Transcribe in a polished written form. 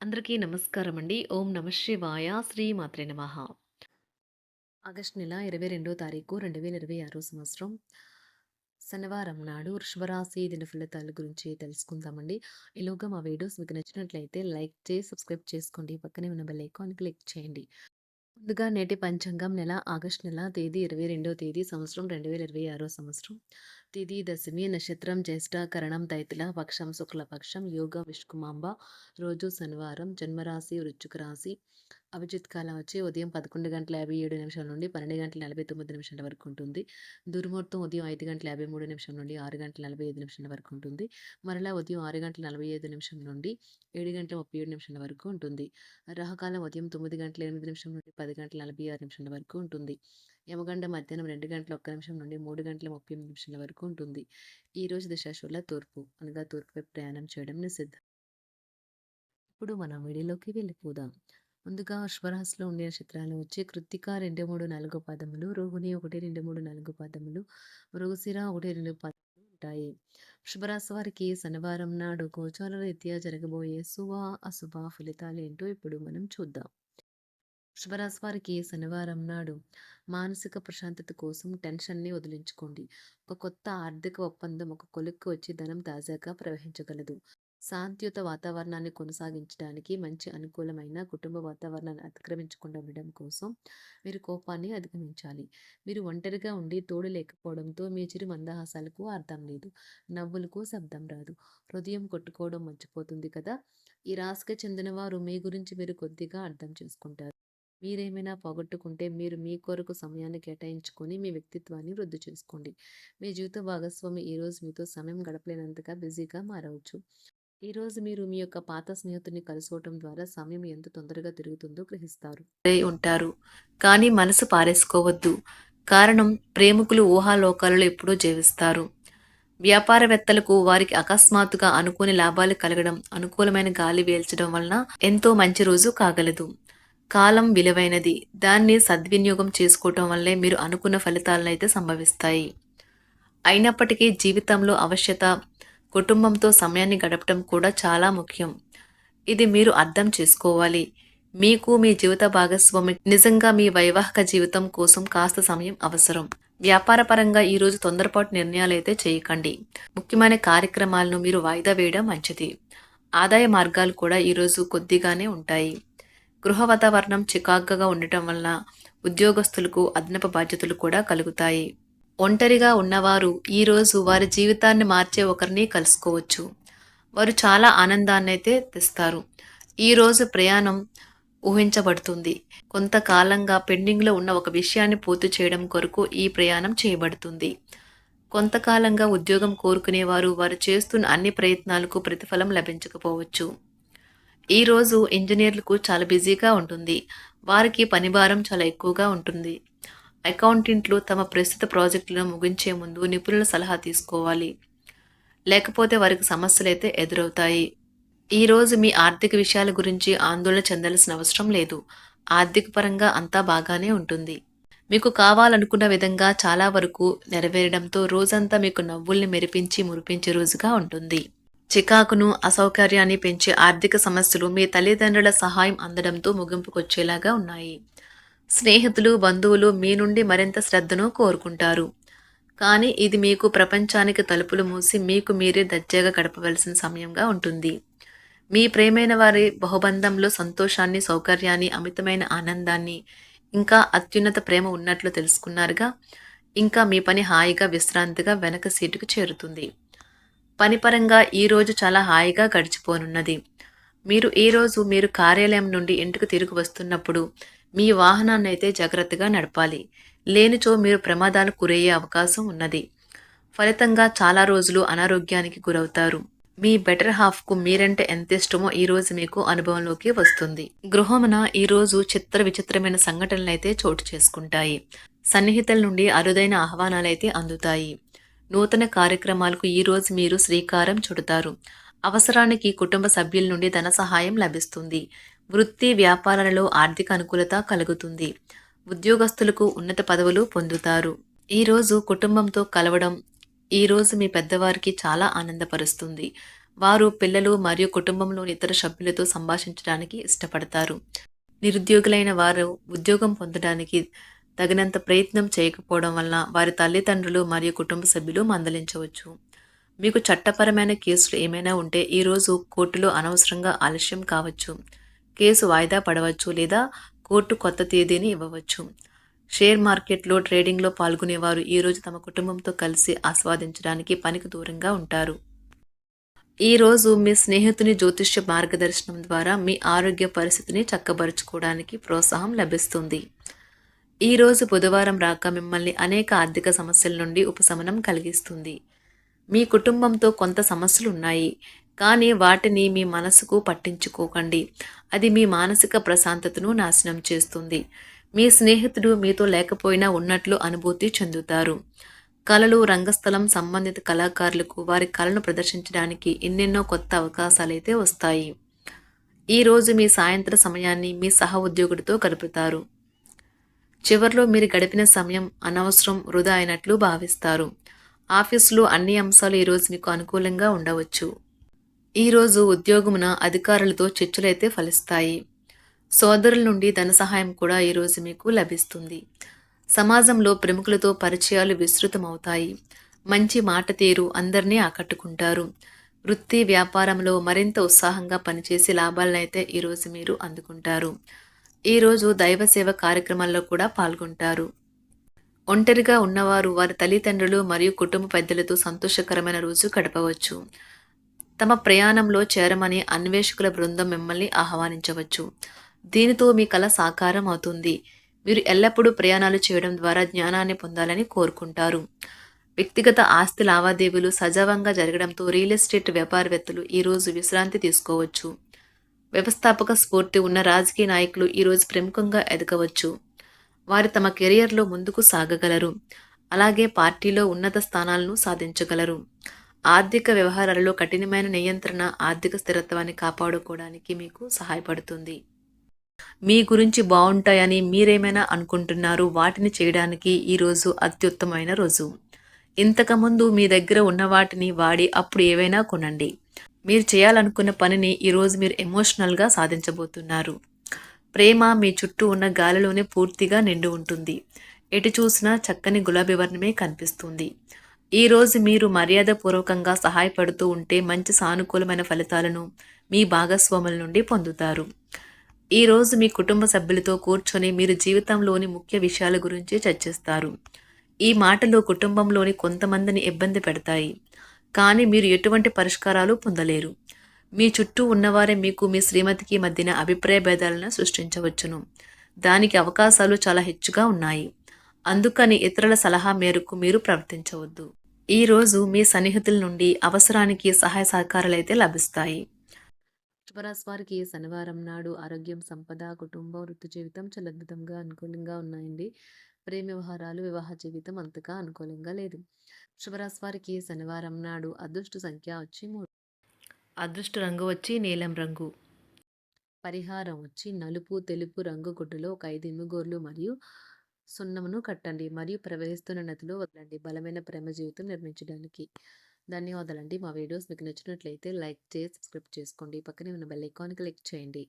అందరికీ నమస్కారం అండి. ఓం నమ శివాయ. శ్రీ మాత్రే నమః. ఆగస్టు నెల 22వ తారీఖు 2026 సంవత్సరం శనివారం నాడు వృషభ రాశి దిన ఫలితాల గురించి తెలుసుకుందామండి. ఈలోగా మా వీడియోస్ మీకు నచ్చినట్లయితే లైక్ చేసి సబ్స్క్రైబ్ చేసుకోండి. పక్కనే ఉన్న బెల్ ఐకాన్ క్లిక్ చేయండి. ముందుగా నేటి పంచాంగం నెల ఆగస్టు నెల తేదీ 22వ తేదీ సంవత్సరం 2026 సంవత్సరం. తిథి దశమి, నక్షత్రం జ్యేష్ఠ, కరణం తైతుల, పక్షం శుక్లపక్షం, యోగం విష్కుమాంబ, రోజు శనివారం, జన్మరాశి వృశ్చిక రాశి. అభిజిత్ కాలం వచ్చి ఉదయం 11:57 నుండి 12:49 వరకు ఉంటుంది. దుర్ముహూర్తం ఉదయం 5:53 నుండి 6:45 వరకు ఉంటుంది. మరలా ఉదయం 6:45 నుండి 7:37 వరకు ఉంటుంది. రాహుకాలం ఉదయం 9:08 నుండి 10:46 వరకు ఉంటుంది. యమగండ మధ్యాహ్నం 2:01 నుండి 3:38 వరకు ఉంటుంది. ఈ రోజు దిశాశూల తూర్పు అనగా తూర్పు వైపు ప్రయాణం చేయడం నిషిద్ధం. ఇప్పుడు మనం వీడియోలోకి వెళ్ళిపోదాం. ముందుగా వృషభరాశిలో ఉండే నక్షత్రాలు వచ్చి కృత్తిక 2, 3, 4 పాదములు, రోహిణి 1, 2, 3, 4 పాదములు, మృగశిర 1, 2 పాదములు ఉంటాయి. వృషభరాశి వారికి శనివారం నాడు గోచార రీత్యా జరగబోయే శుభ అశుభ ఫలితాలు ఏంటో ఇప్పుడు మనం చూద్దాం. వృషభరాశి వారికి శనివారం నాడు మానసిక ప్రశాంతత కోసం టెన్షన్ని వదిలించుకోండి. ఒక కొత్త ఆర్థిక ఒప్పందం ఒక కొలిక్కి వచ్చి ధనం తాజాగా ప్రవహించగలదు. శాంతియుత వాతావరణాన్ని కొనసాగించడానికి మంచి అనుకూలమైన కుటుంబ వాతావరణాన్ని అతిక్రమించకుండా ఉండడం కోసం మీరు కోపాన్ని అధిగమించాలి. మీరు ఒంటరిగా ఉండి తోడు లేకపోవడంతో మీ చిరు మందహాసాలకు అర్థం లేదు. నవ్వులకు శబ్దం రాదు. హృదయం కొట్టుకోవడం మర్చిపోతుంది కదా. ఈ రాశికి చెందిన వారు మీ గురించి మీరు కొద్దిగా అర్థం చేసుకుంటారు. మీరేమైనా పోగొట్టుకుంటే మీరు మీ కొరకు సమయాన్ని కేటాయించుకొని మీ వ్యక్తిత్వాన్ని వృద్ధి చేసుకోండి. మీ జీవిత భాగస్వామి ఈరోజు మీతో సమయం గడపలేనంతగా బిజీగా మారవచ్చు. ఈరోజు మీరు మీ యొక్క పాత స్నేహితుడిని కలుసుకోవటం ద్వారా సమయం ఎంత తొందరగా తిరుగుతుందో గ్రహిస్తారు. ఉంటారు కానీ మనసు పారేసుకోవద్దు. కారణం ప్రేమికులు ఊహాలోకాలలో ఎప్పుడూ జీవిస్తారు. వ్యాపారవేత్తలకు వారికి అకస్మాత్తుగా అనుకోని లాభాలు కలగడం, అనుకూలమైన గాలి వీల్చడం వలన ఎంతో మంచి రోజు కాగలదు. కాలం విలువైనది. దాన్ని సద్వినియోగం చేసుకోవటం వల్లే మీరు అనుకున్న ఫలితాలనైతే సంభవిస్తాయి. అయినప్పటికీ జీవితంలో అవశ్యత కుటుంబంతో సమయాన్ని గడపడం కూడా చాలా ముఖ్యం. ఇది మీరు అర్థం చేసుకోవాలి. మీకు మీ జీవిత భాగస్వామి నిజంగా మీ వైవాహిక జీవితం కోసం కాస్త సమయం అవసరం. వ్యాపారపరంగా ఈరోజు తొందరపాటు నిర్ణయాలైతే చేయకండి. ముఖ్యమైన కార్యక్రమాలను మీరు వాయిదా వేయడం మంచిది. ఆదాయ మార్గాలు కూడా ఈరోజు కొద్దిగానే ఉంటాయి. గృహ వాతావరణం చికాకుగా ఉండటం వల్ల ఉద్యోగస్తులకు అదనపు బాధ్యతలు కూడా కలుగుతాయి. ఒంటరిగా ఉన్నవారు ఈరోజు వారి జీవితాన్ని మార్చే ఒకరిని కలుసుకోవచ్చు. వారు చాలా ఆనందాన్ని అయితే తెస్తారు. ఈరోజు ప్రయాణం ఊహించబడుతుంది. కొంతకాలంగా పెండింగ్లో ఉన్న ఒక విషయాన్ని పూర్తి చేయడం కొరకు ఈ ప్రయాణం చేయబడుతుంది. కొంతకాలంగా ఉద్యోగం కోరుకునేవారు వారు చేస్తున్న అన్ని ప్రయత్నాలకు ప్రతిఫలం లభించకపోవచ్చు. ఈరోజు ఇంజనీర్లకు చాలా బిజీగా ఉంటుంది. వారికి పనిభారం చాలా ఎక్కువగా ఉంటుంది. అకౌంటెంట్లు తమ ప్రస్తుత ప్రాజెక్టులను ముగించే ముందు నిపుణుల సలహా తీసుకోవాలి. లేకపోతే వారికి సమస్యలైతే ఎదురవుతాయి. ఈరోజు మీ ఆర్థిక విషయాల గురించి ఆందోళన చెందాల్సిన అవసరం లేదు. ఆర్థిక పరంగా అంతా బాగానే ఉంటుంది. మీకు కావాలనుకున్న విధంగా చాలా వరకు నెరవేరడంతో రోజంతా మీకు నవ్వుల్ని మెరిపించి మురిపించే రోజుగా ఉంటుంది. చికాకును అసౌకర్యాన్ని పెంచే ఆర్థిక సమస్యలు మీ తల్లిదండ్రుల సహాయం అందడంతో ముగింపుకొచ్చేలాగా ఉన్నాయి. స్నేహితులు బంధువులు మీ నుండి మరింత శ్రద్ధను కోరుకుంటారు. కానీ ఇది మీకు ప్రపంచానికి తలుపులు మూసి మీకు మీరే దర్జాగా గడపవలసిన సమయంగా ఉంటుంది. మీ ప్రేమైన వారి బహుబంధంలో సంతోషాన్ని, సౌకర్యాన్ని, అమితమైన ఆనందాన్ని, ఇంకా అత్యున్నత ప్రేమ ఉన్నట్లు తెలుసుకున్నారుగా. ఇంకా మీ పని హాయిగా విశ్రాంతిగా వెనక సీటుకు చేరుతుంది. పనిపరంగా ఈరోజు చాలా హాయిగా గడిచిపోనున్నది. మీరు కార్యాలయం నుండి ఇంటికి తిరిగి వస్తున్నప్పుడు మీ వాహనాన్ని అయితే జాగ్రత్తగా నడపాలి. లేనిచో మీరు ప్రమాదాలకు గురయ్యే అవకాశం ఉన్నది. ఫలితంగా చాలా రోజులు అనారోగ్యానికి గురవుతారు. మీ బెటర్ హాఫ్కు మీరంటే ఎంత ఇష్టమో ఈరోజు మీకు అనుభవంలోకి వస్తుంది. గృహమున ఈరోజు చిత్ర విచిత్రమైన సంఘటనలైతే చోటు చేసుకుంటాయి. సన్నిహితుల నుండి అరుదైన ఆహ్వానాలైతే అందుతాయి. నూతన కార్యక్రమాలకు ఈరోజు మీరు శ్రీకారం చుడతారు. అవసరానికి కుటుంబ సభ్యుల నుండి ధన సహాయం లభిస్తుంది. వృత్తి వ్యాపారాలలో ఆర్థిక అనుకూలత కలుగుతుంది. ఉద్యోగస్తులకు ఉన్నత పదవులు పొందుతారు. ఈరోజు కుటుంబంతో కలవడం ఈరోజు మీ పెద్దవారికి చాలా ఆనందపరుస్తుంది. వారు పిల్లలు మరియు కుటుంబంలోని ఇతర సభ్యులతో సంభాషించడానికి ఇష్టపడతారు. నిరుద్యోగులైన వారు ఉద్యోగం పొందడానికి తగినంత ప్రయత్నం చేయకపోవడం వలన వారి తల్లిదండ్రులు మరియు కుటుంబ సభ్యులు మందలించవచ్చు. మీకు చట్టపరమైన కేసులు ఏమైనా ఉంటే ఈరోజు కోర్టులో అనవసరంగా ఆలస్యం కావచ్చు. కేసు వాయిదా పడవచ్చు లేదా కోర్టు కొత్త తేదీని ఇవ్వవచ్చు. షేర్ మార్కెట్లో ట్రేడింగ్లో పాల్గొనేవారు ఈరోజు తమ కుటుంబంతో కలిసి ఆస్వాదించడానికి పనికి దూరంగా ఉంటారు. ఈరోజు మీ స్నేహితుని జ్యోతిష్య మార్గదర్శనం ద్వారా మీ ఆరోగ్య పరిస్థితిని చక్కబరుచుకోవడానికి ప్రోత్సాహం లభిస్తుంది. ఈరోజు బుధవారం రాక మిమ్మల్ని అనేక ఆర్థిక సమస్యల నుండి ఉపశమనం కలిగిస్తుంది. మీ కుటుంబంతో కొంత సమస్యలు ఉన్నాయి, కానీ వాటిని మీ మనసుకు పట్టించుకోకండి. అది మీ మానసిక ప్రశాంతతను నాశనం చేస్తుంది. మీ స్నేహితుడు మీతో లేకపోయినా ఉన్నట్లు అనుభూతి చెందుతారు. కళలు, రంగస్థలం సంబంధిత కళాకారులకు వారి కళను ప్రదర్శించడానికి ఎన్నెన్నో కొత్త అవకాశాలైతే వస్తాయి. ఈరోజు మీ సాయంత్ర సమయాన్ని మీ సహ ఉద్యోగుడితో గడుపుతారు. చివర్లో మీరు గడిపిన సమయం అనవసరం, వృధా అయినట్లు భావిస్తారు. ఆఫీసులో అన్ని అంశాలు ఈరోజు మీకు అనుకూలంగా ఉండవచ్చు. ఈరోజు ఉద్యోగమున అధికారులతో చర్చలైతే ఫలిస్తాయి. సోదరుల నుండి ధన సహాయం కూడా ఈరోజు మీకు లభిస్తుంది. సమాజంలో ప్రముఖులతో పరిచయాలు విస్తృతమవుతాయి. మంచి మాట తీరు అందరినీ ఆకట్టుకుంటారు. వృత్తి వ్యాపారంలో మరింత ఉత్సాహంగా పనిచేసి లాభాలనైతే ఈరోజు మీరు అందుకుంటారు. ఈరోజు దైవ సేవ కార్యక్రమాల్లో కూడా పాల్గొంటారు. ఒంటరిగా ఉన్నవారు వారి తల్లిదండ్రులు మరియు కుటుంబ పెద్దలతో సంతోషకరమైన రోజు గడపవచ్చు. తమ ప్రయాణంలో చేరమని అన్వేషకుల బృందం మిమ్మల్ని ఆహ్వానించవచ్చు. దీనితో మీ కల సాకారం అవుతుంది. మీరు ఎల్లప్పుడూ ప్రయాణాలు చేయడం ద్వారా జ్ఞానాన్ని పొందాలని కోరుకుంటారు. వ్యక్తిగత ఆస్తి లావాదేవీలు సజావంగా జరగడంతో రియల్ ఎస్టేట్ వ్యాపారవేత్తలు ఈరోజు విశ్రాంతి తీసుకోవచ్చు. వ్యవస్థాపక స్ఫూర్తి ఉన్న రాజకీయ నాయకులు ఈరోజు ప్రముఖంగా ఎదగవచ్చు. వారు తమ కెరియర్లో ముందుకు సాగగలరు. అలాగే పార్టీలో ఉన్నత స్థానాలను సాధించగలరు. ఆర్థిక వ్యవహారాలలో కఠినమైన నియంత్రణ ఆర్థిక స్థిరత్వాన్ని కాపాడుకోవడానికి మీకు సహాయపడుతుంది. మీ గురించి బాగుంటాయని మీరేమైనా అనుకుంటున్నారు, వాటిని చేయడానికి ఈరోజు అత్యుత్తమైన రోజు. ఇంతకుముందు మీ దగ్గర ఉన్న వాటిని వాడి అప్పుడు ఏవైనా కొనండి. మీరు చేయాలనుకున్న పనిని ఈరోజు మీరు ఎమోషనల్గా సాధించబోతున్నారు. ప్రేమ మీ చుట్టూ ఉన్న గాలిలోనే పూర్తిగా నిండి ఉంటుంది. ఎటు చూసినా చక్కని గులాబీ వర్ణమే కనిపిస్తుంది. ఈరోజు మీరు మర్యాదపూర్వకంగా సహాయపడుతూ ఉంటే మంచి సానుకూలమైన ఫలితాలను మీ భాగస్వాముల నుండి పొందుతారు. ఈరోజు మీ కుటుంబ సభ్యులతో కూర్చొని మీరు జీవితంలోని ముఖ్య విషయాల గురించి చర్చిస్తారు. ఈ మాటలు కుటుంబంలోని కొంతమందిని ఇబ్బంది పెడతాయి, కానీ మీరు ఎటువంటి పరిష్కారాలు పొందలేరు. మీ చుట్టూ ఉన్నవారే మీకు మీ శ్రీమతికి మధ్యన అభిప్రాయ భేదాలను సృష్టించవచ్చును. దానికి అవకాశాలు చాలా హెచ్చుగా ఉన్నాయి. అందుకని ఇతరుల సలహా మేరకు మీరు ప్రవర్తించవద్దు. ఈరోజు మీ సన్నిహితుల నుండి అవసరానికి సహాయ సహకారాలైతే లభిస్తాయి. వృషభరాశి వారికి శనివారం నాడు ఆరోగ్యం, సంపద, కుటుంబం, వృత్తి జీవితం చాలా అద్భుతంగా అనుకూలంగా ఉన్నాయండి. ప్రేమ వ్యవహారాలు, వివాహ జీవితం అంతగా అనుకూలంగా లేదు. వృషభరాశి వారికి శనివారం నాడు అదృష్ట సంఖ్య వచ్చి 3. అదృష్ట రంగు వచ్చి నీలం రంగు. పరిహారం వచ్చి నలుపు, తెలుపు రంగు గుడ్డలో ఒక 5 ఇనుముగోర్లు మరియు సున్నమును కట్టండి మరియు ప్రవహిస్తున్న నదిలో వదలండి. బలమైన ప్రేమ జీవితం నిర్మించడానికి. ధన్యవాదాలండి. మా వీడియోస్ మీకు నచ్చినట్లయితే లైక్ చేసి సబ్స్క్రైబ్ చేసుకోండి. పక్కనే ఉన్న బెల్ ఐకాన్ క్లిక్ చేయండి.